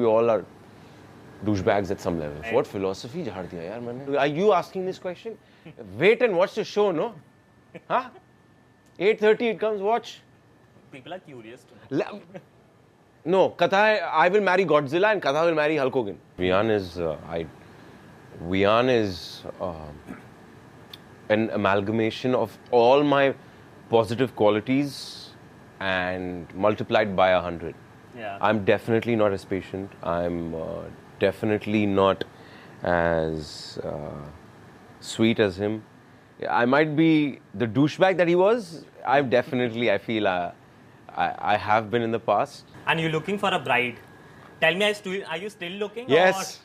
we all are douchebags at some level. What philosophy jhad diya yaar maine? Are you asking this question? Wait and watch the show, no? Huh? 8:30 it comes, watch. People are curious to know. No, Katha, I will marry Godzilla and Katha will marry Hulk Hogan. Viaan is an amalgamation of all my positive qualities and multiplied by 100. Yeah. I'm definitely not as patient. I'm definitely not as sweet as him. I might be the douchebag that he was. I feel I have been in the past. And you're looking for a bride. Tell me, are you still looking? Yes.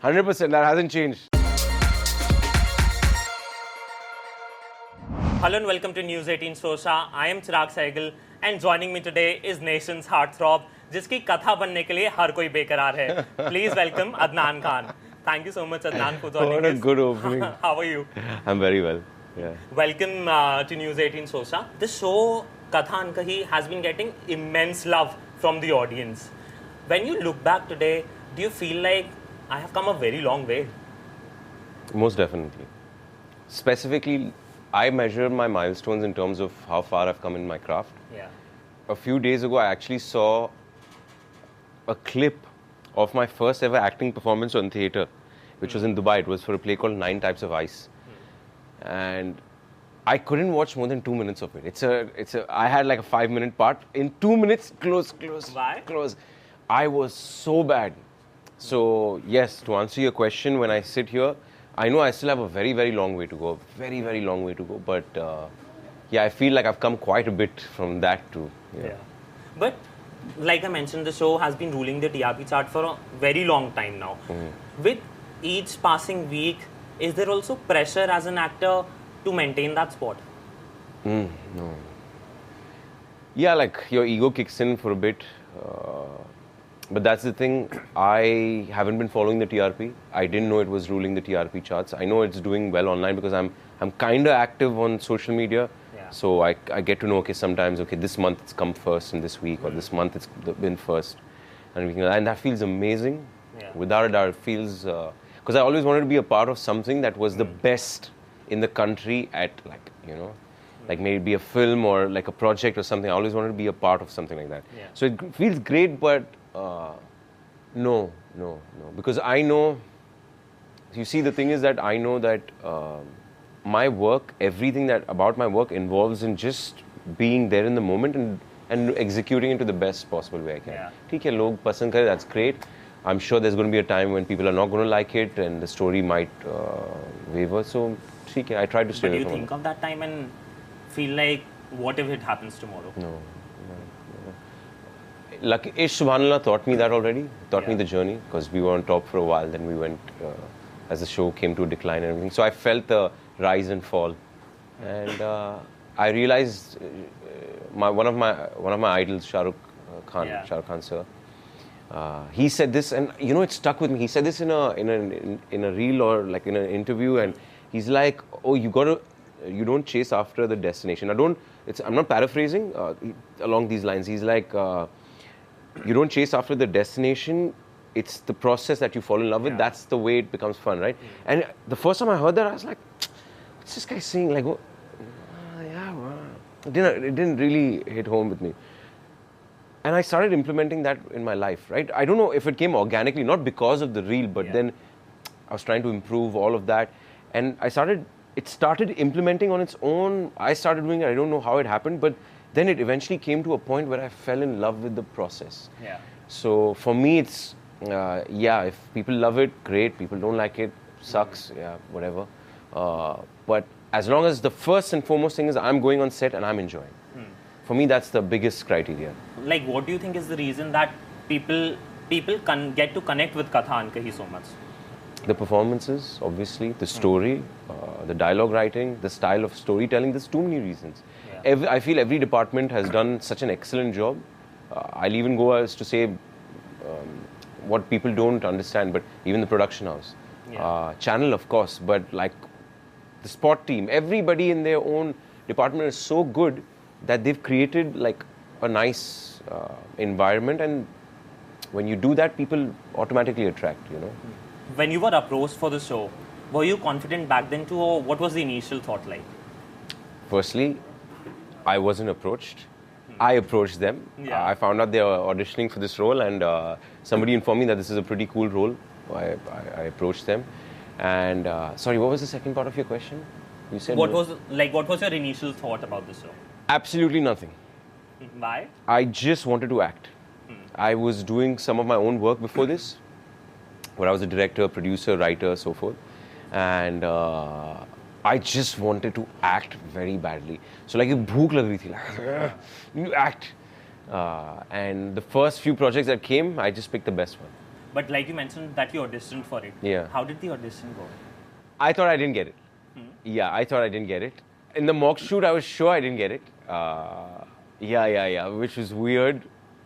100%. That hasn't changed. Hello and welcome to News 18 Showsha. I am Chirag Sehgal and joining me today is nation's heartthrob, जिसकी कथा बनने के लिए हर कोई बेकरार है. Please welcome Adnan Khan. Thank you so much, Adnan, for joining us. What a good opening. How are you? I'm very well. Yeah. Welcome to News 18 Showsha. The show Katha Ankahee has been getting immense love from the audience. When you look back today, do you feel like I have come a very long way? Most definitely. Specifically, I measure my milestones in terms of how far I've come in my craft. Yeah. A few days ago, I actually saw a clip of my first ever acting performance on theatre, which was in Dubai. It was for a play called 9 Types of Ice. And I couldn't watch more than 2 minutes of it. I had like a 5-minute part. In 2 minutes, close. Why? Close. I was so bad. So, yes, to answer your question, when I sit here, I know I still have a very, very long way to go. Very, very long way to go. But, yeah, I feel like I've come quite a bit from that too. Yeah. But, like I mentioned, the show has been ruling the TRP chart for a very long time now. With each passing week, is there also pressure as an actor to maintain that spot? No. Yeah, like your ego kicks in for a bit. But that's the thing. I haven't been following the TRP. I didn't know it was ruling the TRP charts. I know it's doing well online because I'm kind of active on social media. Yeah. So I get to know, sometimes, this month it's come first in this week, or this month it's been first. And that feels amazing. Yeah. Without a doubt, it feels... Because I always wanted to be a part of something that was the best in the country at, like maybe a film or like a project or something. I always wanted to be a part of something like that. Yeah. So it feels great, but no. Because I know... You see, the thing is that I know that... my work, everything about my work involves in just being there in the moment and executing it to the best possible way I can. Yeah. Okay, log pasand kare, that's great. I'm sure there's going to be a time when people are not going to like it and the story might waver. So, I try to stay But do away you from think of that time and feel like, what if it happens tomorrow? No. Lucky Ish Subhanallah taught me that already, taught me the journey, because we were on top for a while, then we went, as the show came to a decline and everything. So I felt the rise and fall, and I realized one of my idols, Shah Rukh Khan sir, he said this, and it stuck with me. He said this in a reel or like in an interview, and he's like, "Oh, you don't chase after the destination." I'm not paraphrasing along these lines. He's like, "You don't chase after the destination. It's the process that you fall in love with. That's the way it becomes fun, right?" And the first time I heard that, I was like, what's this guy saying? Like, it didn't really hit home with me. And I started implementing that in my life, right? I don't know if it came organically, not because of the reel, but then I was trying to improve all of that. And it started implementing on its own. I started doing it. I don't know how it happened, but then it eventually came to a point where I fell in love with the process. Yeah. So for me, it's, if people love it, great. People don't like it, sucks, whatever. But as long as the first and foremost thing is I'm going on set and I'm enjoying. For me, that's the biggest criteria. Like, what do you think is the reason that people can get to connect with Katha Ankahee so much? The performances, obviously, the story, the dialogue writing, the style of storytelling. There's too many reasons. Yeah. I feel every department has done such an excellent job. I'll even go as to say what people don't understand, but even the production house. Channel, of course, but like the spot team, everybody in their own department is so good that they've created like a nice environment, and when you do that, people automatically attract, you know. When you were approached for the show, were you confident back then too, or what was the initial thought like? Firstly, I wasn't approached. I approached them. Yeah. I found out they were auditioning for this role, and somebody informed me that this is a pretty cool role. I approached them. And sorry, what was the second part of your question? You said What was your initial thought about the show? absolutely nothing. Why? I just wanted to act. I was doing some of my own work before this, where I was a director, producer, writer, so forth. And I just wanted to act very badly. So like, bhook lag rahi thi, like, you act. And the first few projects that came, I just picked the best one. But like you mentioned that you auditioned for it. Yeah. How did the audition go? I thought I didn't get it. Yeah, I thought I didn't get it. In the mock shoot, I was sure I didn't get it. Which was weird.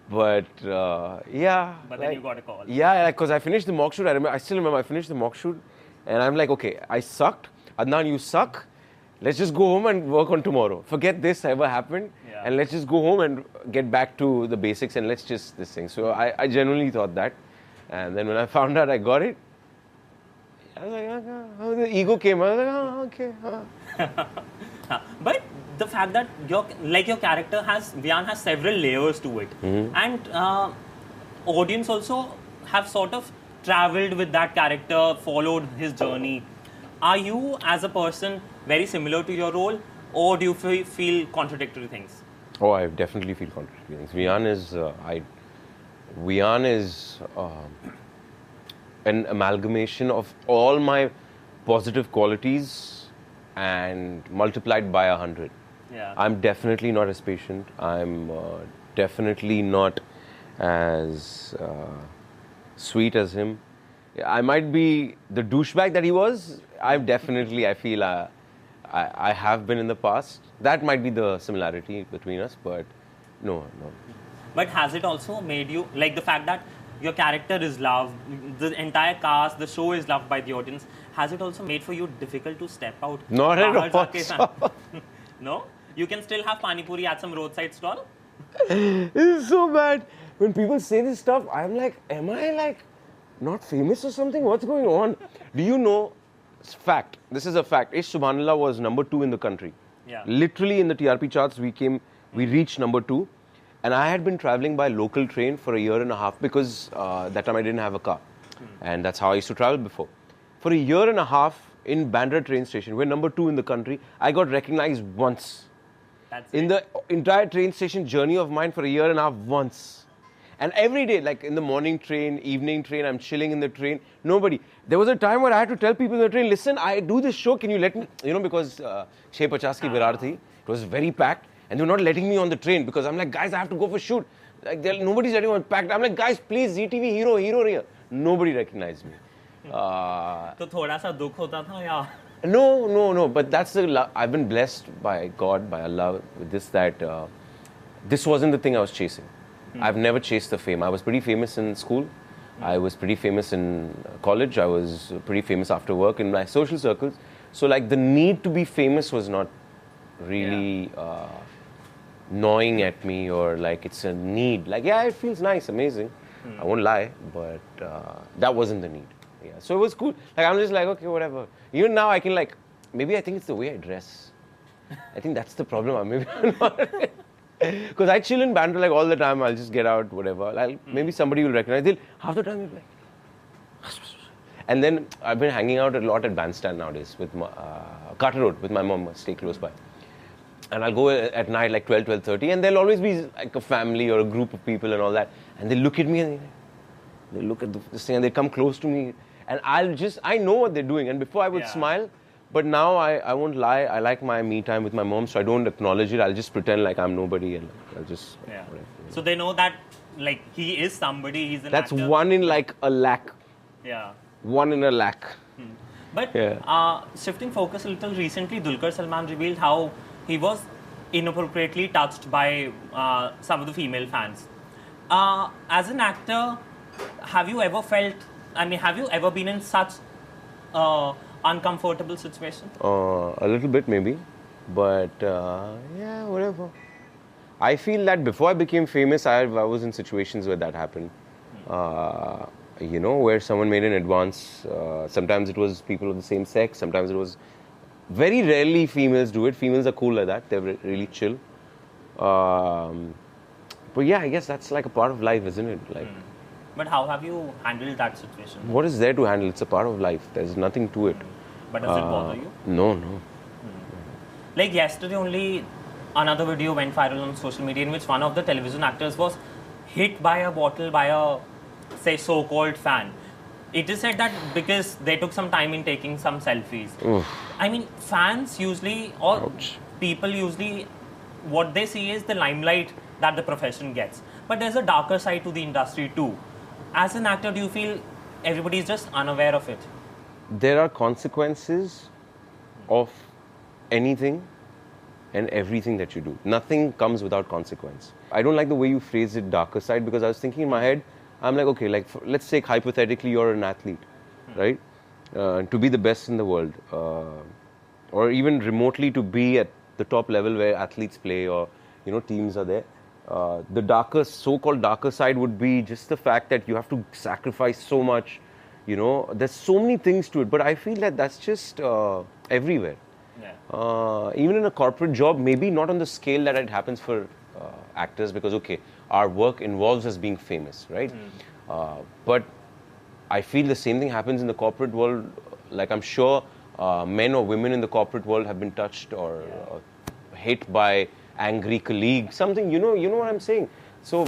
But yeah. But then you got a call. Yeah, because I finished the mock shoot. I still remember I finished the mock shoot. And I'm like, okay, I sucked. Adnan, you suck. Let's just go home and work on tomorrow. Forget this ever happened. Yeah. And let's just go home and get back to the basics and let's just this thing. So I genuinely thought that. And then when I found out I got it, I was like, the ego came. I was like, okay. But the fact that your character Viaan has several layers to it, and audience also have sort of traveled with that character, followed his journey. Are you, as a person, very similar to your role, or do you feel contradictory things? Oh, I definitely feel contradictory things. Viaan is an amalgamation of all my positive qualities and multiplied by 100. Yeah. I'm definitely not as patient. I'm definitely not as sweet as him. I might be the douchebag that he was. I feel I have been in the past. That might be the similarity between us, but no. But has it also made you, like the fact that your character is loved, the entire cast, the show is loved by the audience, has it also made for you difficult to step out? Not at all. No? You can still have Pani Puri at some roadside stall? This is so bad. When people say this stuff, I'm like, am I like not famous or something? What's going on? Do you know, it's fact, this is a fact, Ish Subhanallah was number 2 in the country. Yeah. Literally in the TRP charts, we reached number 2. And I had been traveling by local train for a year and a half because that time I didn't have a car. And that's how I used to travel before. For a year and a half in Bandra train station, we're number 2 in the country, I got recognized once. In the entire train station journey of mine for a year and a half, once. And every day, like in the morning train, evening train, I'm chilling in the train, nobody. There was a time where I had to tell people in the train, listen, I do this show, can you let me, because 650 ki virar thi, it was very packed. And they were not letting me on the train because I'm like, guys, I have to go for shoot. Like, nobody's letting me on packed. I'm like, guys, please, ZTV hero here. Nobody recognized me. So thoda sa dukh hota tha ya? No. But that's I've been blessed by God, by Allah, with this, that this wasn't the thing I was chasing. I've never chased the fame. I was pretty famous in school. I was pretty famous in college. I was pretty famous after work in my social circles. So like the need to be famous was not really gnawing at me, or like it's a need. Like, yeah, it feels nice, amazing. I won't lie, but that wasn't the need. Yeah, so it was cool. Like, I'm just like, okay, whatever. Even now I can like, maybe I think it's the way I dress. I think that's the problem. Maybe I'm not. Because I chill in Bandra like all the time. I'll just get out, whatever. Maybe somebody will recognize. Half the time you'll be like. And then I've been hanging out a lot at Bandstand nowadays with Carter Road with my mom. Stay close by. And I'll go at night like 12:30, and there'll always be like a family or a group of people and all that. And they look at me and they look at this thing and they come close to me. And I know what they're doing. And before I would smile, but now I won't lie. I like my me time with my mom, so I don't acknowledge it. I'll just pretend like I'm nobody and I'll just. Yeah. So they know that like he is somebody. He's an That's actor. one in like a lakh. Yeah. One in a lakh. But shifting focus a little, recently Dulquer Salmaan revealed how he was inappropriately touched by some of the female fans. As an actor, have you ever been in such uncomfortable situation? A little bit maybe, but yeah, whatever. I feel that before I became famous, I was in situations where that happened. Where someone made an advance. Sometimes it was people of the same sex. Sometimes it was very rarely females do it. Females are cool like that. They're really chill. But yeah, I guess that's like a part of life, isn't it? Like, But how have you handled that situation? what is there to handle? It's a part of life. There's nothing to it. But does it bother you? No, no. Like yesterday only, another video went viral on social media in which one of the television actors was hit by a bottle by a, say, so-called fan. It is said that because they took some time in taking some selfies. Oof. I mean, fans usually, or Ouch. people usually, what they see is the limelight that the profession gets. But there's a darker side to the industry too. As an actor, do you feel everybody is just unaware of it? There are consequences of anything and everything that you do. Nothing comes without consequence. I don't like the way you phrase it, darker side, because I was thinking in my head, I'm like, okay, like let's take hypothetically you're an athlete, right? To be the best in the world, or even remotely to be at the top level where athletes play or teams are there. The darker, so-called darker side would be just the fact that you have to sacrifice so much. There's so many things to it, but I feel that that's just everywhere. Yeah. Even in a corporate job, maybe not on the scale that it happens for actors, because okay, our work involves us being famous, right? But I feel the same thing happens in the corporate world. Like I'm sure men or women in the corporate world have been touched or hit by angry colleagues, something, you know what I'm saying? So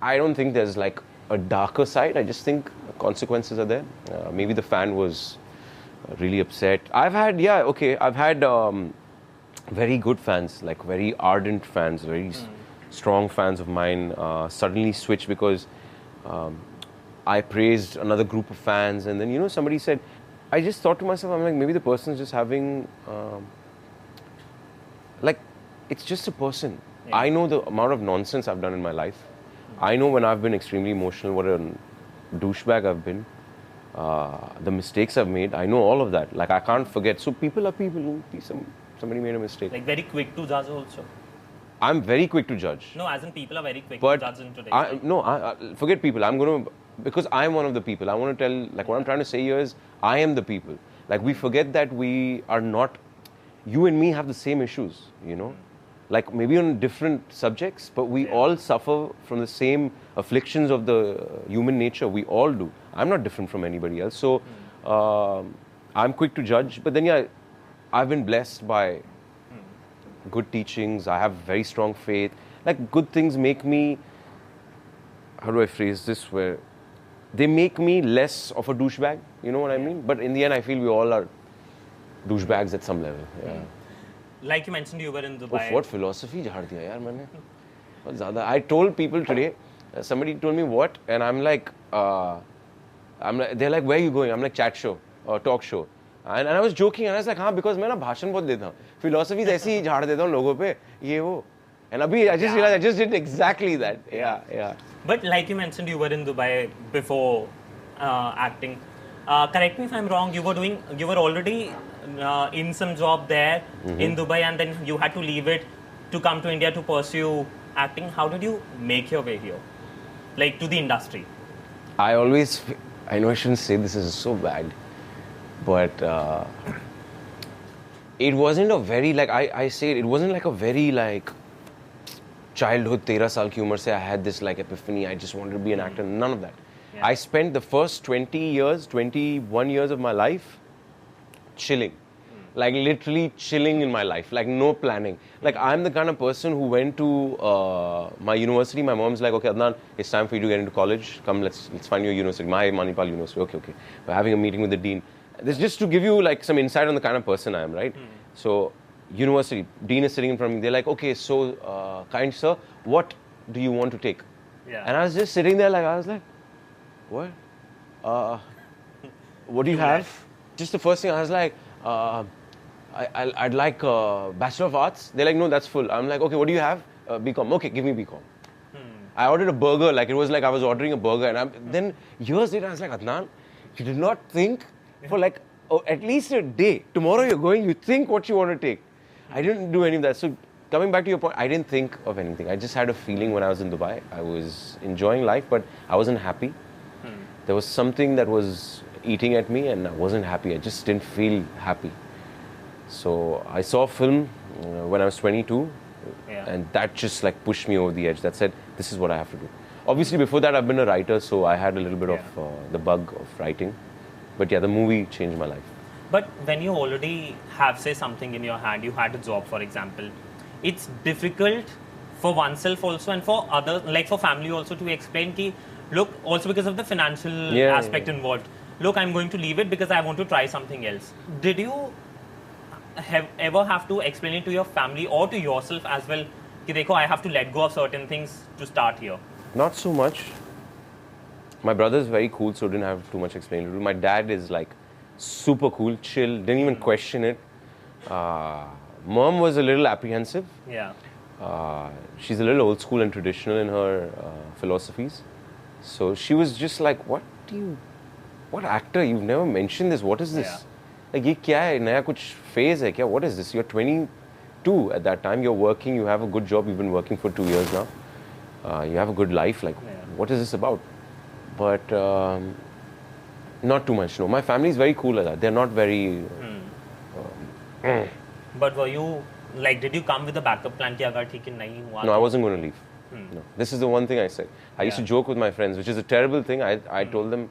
I don't think there's like a darker side. I just think consequences are there. Maybe the fan was really upset. I've had very good fans, like very ardent fans, very strong fans of mine suddenly switch because I praised another group of fans, and then somebody said, I just thought to myself, I'm like, maybe the person's just having it's just a person. Yeah. I know the amount of nonsense I've done in my life. I know when I've been extremely emotional, what a douchebag I've been. The mistakes I've made, I know all of that. Like, I can't forget. So people are people. Somebody made a mistake. Like, very quick to judge also. I'm very quick to judge. No, as in people are very quick to judge in today's life. I forget people. Because I'm one of the people. I want to tell, like, what I'm trying to say here is, I am the people. Like, we forget that we are not, you and me have the same issues, Like, maybe on different subjects, but we all suffer from the same afflictions of the human nature. We all do. I'm not different from anybody else. So, I'm quick to judge. But then, I've been blessed by good teachings. I have very strong faith. Like, good things make me, how do I phrase this, where they make me less of a douchebag. You know what I mean? But in the end, I feel we all are douchebags at some level. Yeah. Like you mentioned, you were in Dubai. What philosophy jhad diya yaar maine. Bahut zyada. I told people today, somebody told me what, and I'm like, they're like, where are you going? I'm like, chat show or talk show. And I was joking, and I was like, because मैं ना भाषण बहुत देता हूँ. Philosophy ऐसी ही झाड़ देता हूँ लोगों पे, ये वो. And abhi, I just realized I just did exactly that. Yeah. But like you mentioned, you were in Dubai before acting. Correct me if I'm wrong. You were already in some job there in Dubai, and then you had to leave it to come to India to pursue acting. How did you make your way here, like to the industry? I know I shouldn't say this is so bad, but it wasn't a very, like I say it wasn't like a very like childhood 13 saal ki umar se I had this like epiphany, I just wanted to be an actor. None of that. I spent the first 21 years of my life chilling. Like literally chilling in my life, like no planning. Like I'm the kind of person who went to my university. My mom's like, okay, Adnan, it's time for you to get into college. Come, let's find you a university. My Manipal University. Okay. We're having a meeting with the dean. This is just to give you like some insight on the kind of person I am, right? So university, dean is sitting in front of me. They're like, okay, so kind sir, what do you want to take? Yeah. And I was just sitting there, like I was like, what? What do you have? Just the first thing I was like, I'd like Bachelor of Arts. They're like, no, that's full. I'm like, okay, what do you have? BCom. Okay, give me BCom. I ordered a burger. Like it was like I was ordering a burger, and then years later I was like, Adnan, you did not think for like at least a day. Tomorrow you're going. You think what you want to take. I didn't do any of that. So coming back to your point, I didn't think of anything. I just had a feeling when I was in Dubai. I was enjoying life, but I wasn't happy. There was something that was eating at me, and I wasn't happy. I just didn't feel happy. So I saw a film when I was 22, and that just like pushed me over the edge. That said, this is what I have to do. Obviously, before that, I've been a writer, so I had a little bit of the bug of writing. But yeah, the movie changed my life. But when you already have, say, something in your hand, you had a job, for example, it's difficult for oneself also and for others, like for family also, to explain ki, look, also because of the financial aspect involved, look, I'm going to leave it because I want to try something else. Did you ever have to explain it to your family or to yourself as well, ki dekho, I have to let go of certain things to start here? Not so much. My brother is very cool, so didn't have too much explaining to do. My dad is like super cool, chill, didn't even question it. Mom was a little apprehensive. Yeah. She's a little old school and traditional in her philosophies. So she was just like, what actor? You've never mentioned this. What is this? Yeah. Like, ye kya hai? Naya kuch phase hai kya? What is this? You're 22 at that time. You're working. You have a good job. You've been working for 2 years now. You have a good life. Like, what is this about? But not too much. No, my family is very cool at that. They're not very. But were you like? Did you come with a backup plan? Ki agar theek hai, nahi hua No, I wasn't going to leave. No. This is the one thing I said. I used to joke with my friends, which is a terrible thing. I told them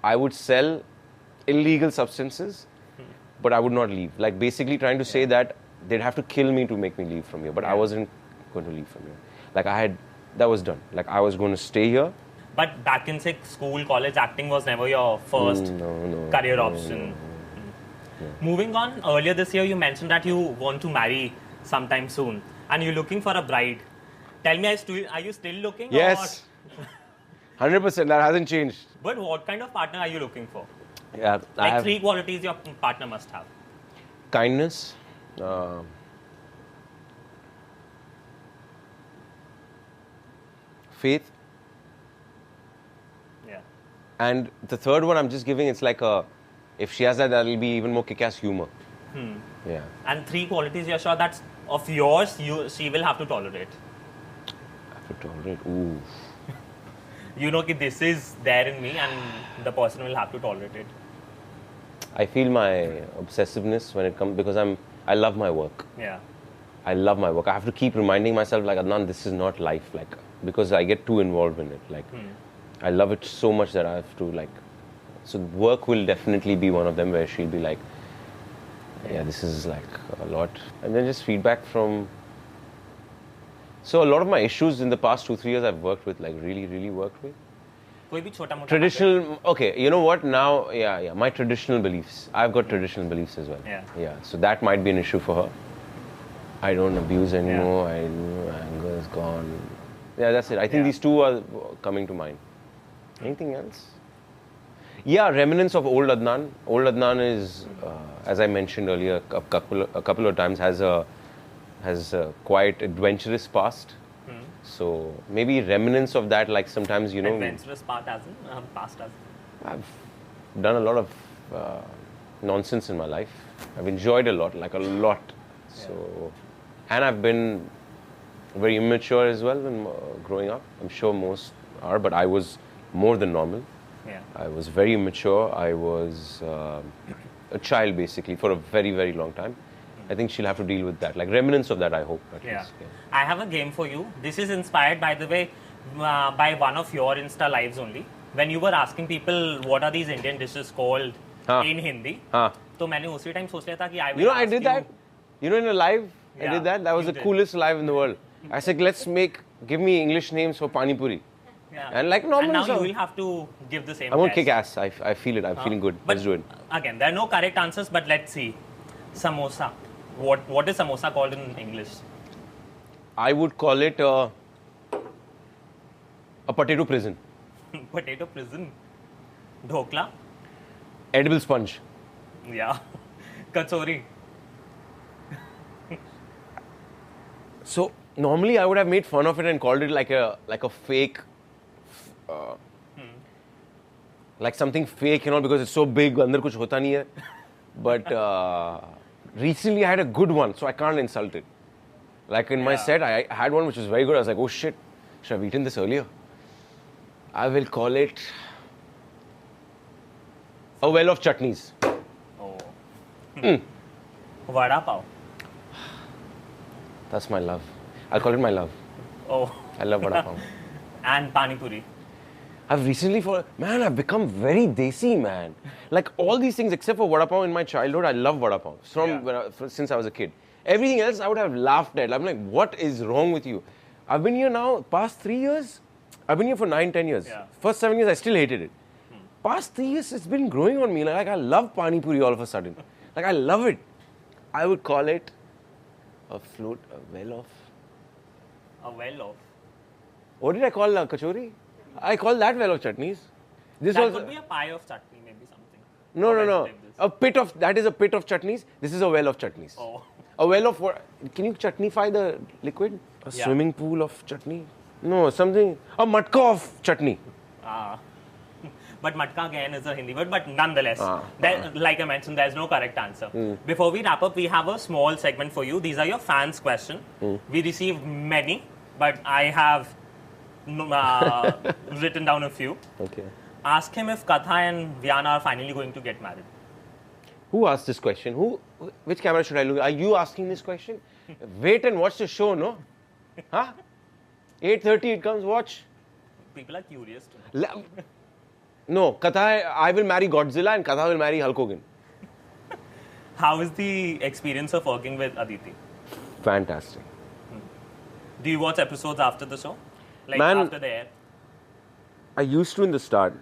I would sell illegal substances, but I would not leave. Like basically trying to say that they'd have to kill me to make me leave from here. But I wasn't going to leave from here. Like that was done. Like I was going to stay here. But back in say school, college, acting was never your first career option. No. Moving on, earlier this year you mentioned that you want to marry sometime soon, and you're looking for a bride. Tell me, are you still looking? Yes. 100%. That hasn't changed. But what kind of partner are you looking for? Yeah, Like 3 qualities your partner must have. Kindness. Faith. Yeah. And the third one I'm just giving, it's like if she has that, that'll be even more kick-ass humor. Yeah. And 3 qualities you're sure that's of yours, she will have to tolerate. Have to tolerate? Ooh. You know that this is there in me and the person will have to tolerate it. I feel my obsessiveness when it comes, because I love my work. Yeah. I love my work. I have to keep reminding myself, like, Adnan, this is not life, like, because I get too involved in it. Like, I love it so much that I have to, like, so work will definitely be one of them where she'll be like, yeah, this is like a lot. And then just feedback from. So a lot of my issues in the past 2-3 years I've worked with, like really worked with. कोई भी छोटा मोटा Traditional, okay, you know what, now, my traditional beliefs. I've got traditional beliefs as well. Yeah. So that might be an issue for her. I don't abuse anymore, anger is gone. Yeah, that's it. I think these 2 are coming to mind. Anything else? Yeah, remnants of old Adnan. Old Adnan is, as I mentioned earlier, a couple of times has a quite adventurous past. So maybe remnants of that, like sometimes, you know. Adventurous past as in past as. I've done a lot of nonsense in my life. I've enjoyed a lot, like a lot. So, and I've been very immature as well when growing up. I'm sure most are, but I was more than normal. Yeah. I was very immature. I was a child basically for a very, very long time. I think she'll have to deal with that, like remnants of that, I hope. At least. I have a game for you. This is inspired, by the way, by one of your Insta lives only. When you were asking people what are these Indian dishes called in Hindi, तो मैंने उसी time सोच लिया था कि I will. You know, I did that. You know, in a live, I did that. That was the coolest live in the world. I said, give me English names for Pani Puri. Yeah. And like normal. And now you will have to give the same. I won't kick ass. I feel it. I'm feeling good. Let's do it. Again, there are no correct answers, but let's see. Samosa. What is samosa called in English? I would call it a potato prison. Potato prison. Dhokla. Edible sponge. Yeah. Kachori. So normally I would have made fun of it and called it like a fake, like something fake, you know, because it's so big. Andar kuch hota nahi hai. But recently I had a good one, so I can't insult it. Like in my set, I had one which was very good. I was like, oh shit, should I have eaten this earlier? I will call it a well of chutneys. Oh. Vada pav. That's my love. I'll call it my love. Oh. I love vada pav. And Pani Puri. I've recently, I've become very desi, man. Like all these things except for vada pav in my childhood, I love vada pav since I was a kid. Everything else I would have laughed at. I'm like, what is wrong with you? I've been here now, past 3 years. I've been here for 9-10 years. Yeah. First 7 years, I still hated it. Past 3 years, it's been growing on me. Like I love Pani Puri all of a sudden. Like I love it. I would call it a well of. A well of. What did I call kachori? I call that well of chutneys. This That was could be a pie of chutney, maybe something. no. Vegetables. That is a pit of chutneys. This is a well of chutneys. Oh. A well of what? Can you chutneyfy the liquid? A swimming pool of chutney? No, something. A matka of chutney. But matka again is a Hindi word, but nonetheless, like I mentioned, there's no correct answer. Before we wrap up, we have a small segment for you. These are your fans' questions. We received many, but I have written down a few. Okay. Ask him if Katha and Viaan are finally going to get married. Who asked this question? Which camera should I look at? Are you asking this question? Wait and watch the show, no? Huh? 8:30 it comes, watch. People are curious to know. No, Katha, I will marry Godzilla and Katha will marry Hulk Hogan. How is the experience of working with Aditi? Fantastic. Do you watch episodes after the show? Like Man, after the air? I used to in the start,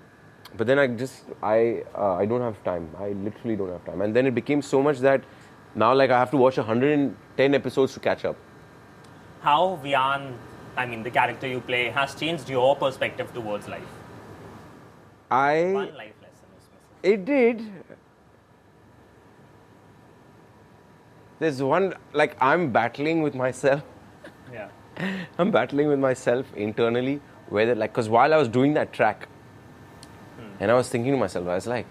but then I don't have time. I literally don't have time. And then it became so much that now like I have to watch 110 episodes to catch up. How Viaan, I mean the character you play, has changed your perspective towards life? One life lesson is missing. It did. There's one, like I'm battling with myself. Yeah. I'm battling with myself internally, whether like, because while I was doing that track, and I was thinking to myself, I was like,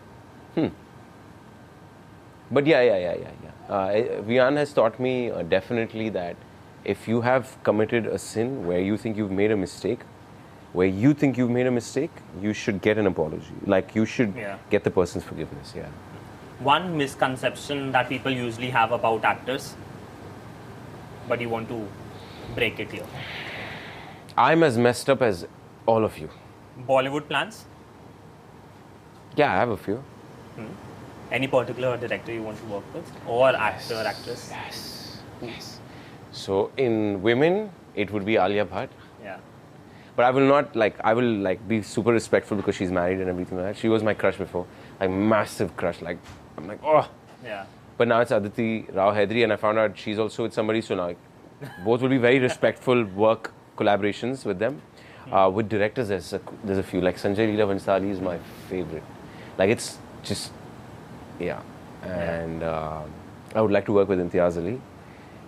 But yeah. Viaan has taught me definitely that if you have committed a sin where you think you've made a mistake, you should get an apology. Like you should get the person's forgiveness. Yeah. One misconception that people usually have about actors, but you want to break it here. I'm as messed up as all of you. Bollywood plans? Yeah, I have a few. Any particular director you want to work with? Or actor, actress? Yes. So in women, it would be Alia Bhatt. Yeah. But I will be super respectful because she's married and everything like that. She was my crush before. Like massive crush. Like, I'm like, oh. Yeah. But now it's Aditi Rao Hedri and I found out she's also with somebody. So now both will be very respectful work collaborations with them. With directors, there's a few. Like Sanjay Leela Bhansali is my favorite. Like it's just, yeah. And I would like to work with Imtiaz Ali.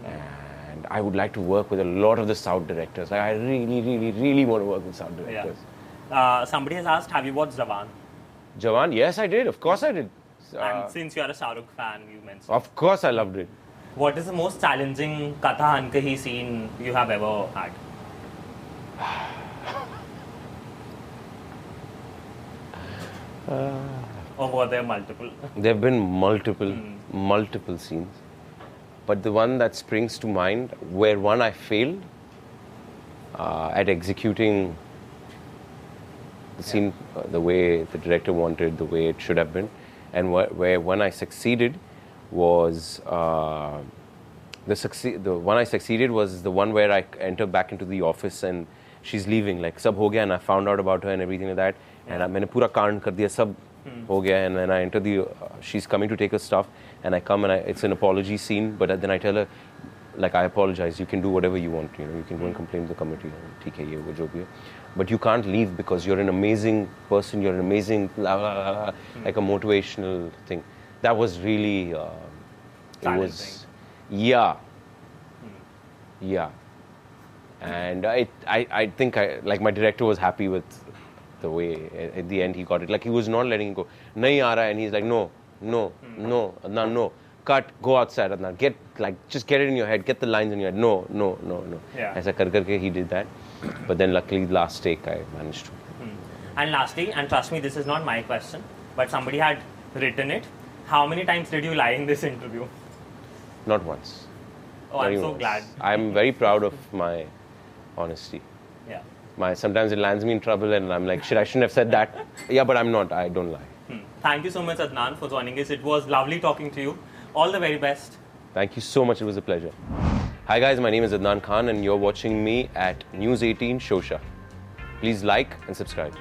And I would like to work with a lot of the South directors. Like I really want to work with South directors. Yeah. Somebody has asked, have you watched Jawan? Jawan? Yes, I did. Of course I did. And since you are a Shah Rukh fan, you mentioned. Of course I loved it. What is the most challenging Katha Ankahee scene you have ever had? Or were there multiple? There have been multiple scenes. But the one that springs to mind, where one I failed at executing the scene the way the director wanted, the way it should have been, and where one I succeeded was the one I succeeded was the one where I enter back into the office and she's leaving, like sab ho gaya, and I found out about her and everything like that, and मैंने पूरा कांड कर दिया, सब हो गया, and then I enter the she's coming to take her stuff and I come and it's an apology scene, but then I tell her, like, I apologize, you can do whatever you want, you can go and complain to the committee, ठीक है ये वो जो भी है, but you can't leave because you're an amazing person, you're an amazing blah, blah, blah, blah, like a motivational thing. That was really it was and I think like my director was happy with the way at the end he got it. Like he was not letting it go. Nahi aa raha, and he's like, no, Adnan, no. cut, go outside, Adnan. Just get it in your head, get the lines in your head. No. Yeah. Aisa karke he did that. But then luckily last take I managed to. And lastly, and trust me, this is not my question, but somebody had written it. How many times did you lie in this interview? Not once. Oh, I'm so glad. I'm very proud of my honesty. Yeah. Sometimes it lands me in trouble and I'm like, shit, I shouldn't have said that. Yeah, but I'm not. I don't lie. Thank you so much, Adnan, for joining us. It was lovely talking to you. All the very best. Thank you so much. It was a pleasure. Hi guys, my name is Adnan Khan and you're watching me at News 18 Showsha. Please like and subscribe.